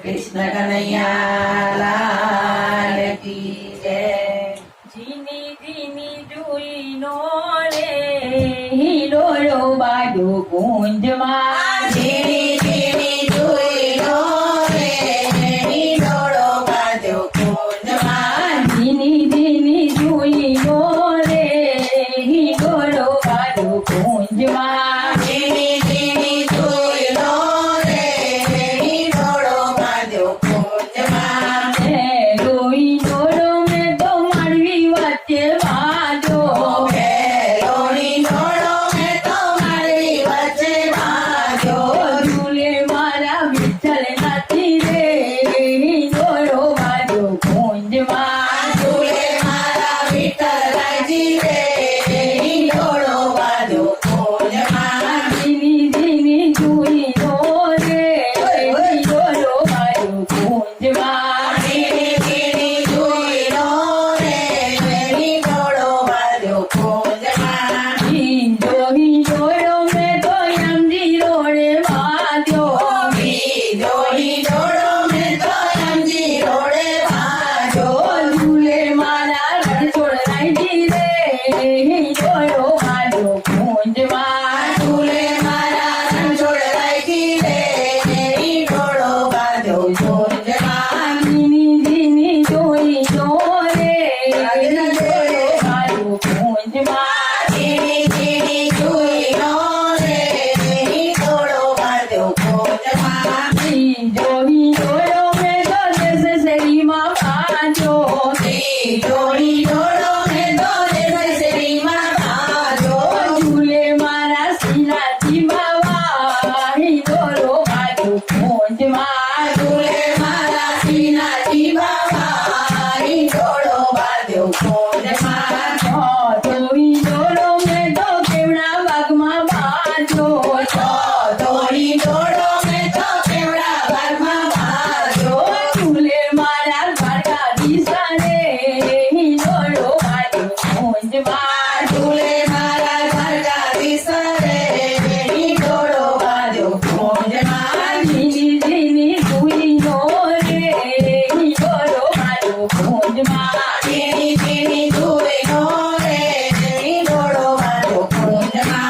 કૃષ્ણ કનૈયા લાલ કી જય. જીની જીની જુઈનો રે હિલોળો બાજુ કુંજમાં ઝીણી ઝીણી જુઈનો રે હિંડોળો બાંધ્યો કુંજમાં. જીની જીની જુઈનો રે હિલોળો બાજુ કુંજમાં ઝીણી ઝીણી જુઈનો રે હિંડોળો બાંધ્યો કુંજમાં. લોહી ડોળો મેં તો માળવી વચ્ચે બાજો ભેલો હિંડોળો મેં તો મારી વચ્ચે બાંધ્યો. ઝૂલે મારા વિઠ્ઠલ નથી રે હિલોળો બાજુ કુંજમાં ઝૂલે મારા વિઠ્ઠલજી રે હિંડોળો બાંધ્યો કુંજમાં. જીની જીની જુઈનો રે હિલોળો બાજુ કુંજમાં ઝીણી ઝીણી જુઈનો રે હિંડોળો બાંધ્યો કુંજમાં. હિંડોળો મેં તો યમજી રોડે બાંધ્યો બીજો હિંડોળો મેં તો યમજી રોડે બાંધ્યો. ઝૂલે મારા રણછોડ રાયજી રે હિલોળો બાજુ કુંજમાં ઝૂલે મારા રણછોડરાયજી રે હિંડોળો બાંધ્યો કુંજમાં. જીની જીની જોઈનો રે હિલોળો બાજુ કુંજમાં ઝીણી ઝીણી જુઈનો રે હિંડોળો બાંધ્યો કુંજમાં. હિલોળો મેં તો દેશ શેરીમાં બાંધ્યો બીજો હિંડોળો મેં તો દેશરીમાં બાંધ્યો. ઝૂલે મારા શ્રીનાથજી બાવા હિલોળો બાજુ કુંજમાં ઝૂલે મારા શ્રીનાથજી બાબા હિંડોળો બાંધ્યો કુંજમાં. હિલોળો મેં તો કેવડા બાગમાં બાંધ્યો તો હિંડોળો મેં તો કેવડા બાગમાં બાંધ્યો. ઝૂલે મારા દ્વારકાધીશ રે હિલોળો બાજુ કુંજમાં ઝૂલે મારા દ્વારકાધીશ રે હિંડોળો બાંધ્યો કુંજમાં. જીની જીની જુઈનો રે હિલોળો બાજુ કુંજમાં ઝીણી ઝીણી જુઈનો રે હિંડોળો બાંધ્યો કુંજમાં.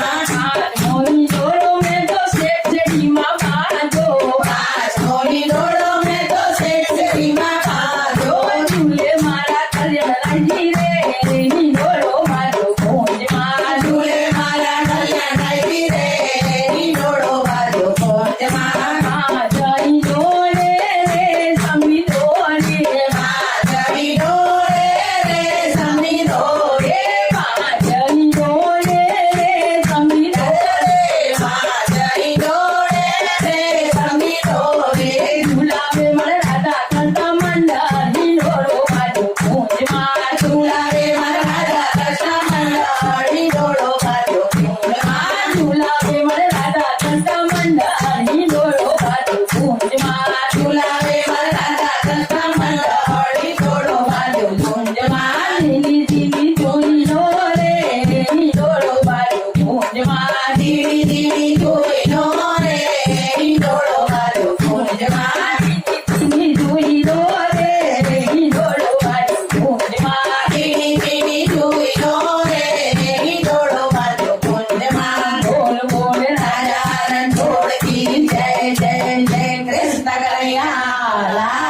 હિલોળો મેં તો શેઠડીમાં બાંધ્યો પાછો હિંડોળો મેં તો શેઠડીમાં બાંધ્યો. ઝૂલે મારા કલ્યાણજી રે હિલોળો બાજુ કુંજમાં ઝૂલે મારા કલ્યાણજી રે હિંડોળો બાંધ્યો કુંજમાં. જઈ ડોળે રે સમી ડોળે માધવી ડોળે રે સમી ડોળે. જઈ ડોળે રે સમી ડોળે માધવી ડોળે રે સમી ડોળે. ઝુલાવે મને રાધા કંઠ મંડળ હિલોળો બાજુ કુંજમાં ઝુલાવે મારા રાધા કૃષ્ણ મંડળ હિંડોળો બાંધ્યો કુંજમાં. ઝુલાવે મને રાધા કંઠ મંડળ હિલોળો બાજુ કુંજમાં ઝુલાવે મારા રાધા કૃષ્ણ મંડળ હિંડોળો બાંધ્યો કુંજમાં. લીલી લીલી જોઈનો રે હિલોળો બાજુ કુંજમાં ધીરી ધીરી જોઈનો રે હિંડોળો બાંધ્યો કુંજમાં. લીલી જોઈનો રે હિલોળો બાજુ કુંજમાં ધીરી ધીરી જોઈનો રે હિંડોળો બાંધ્યો કુંજમાં. બોલ બોલ રાજા રણછોડ કી જય જય જય કૃષ્ણ કનૈયા લાલ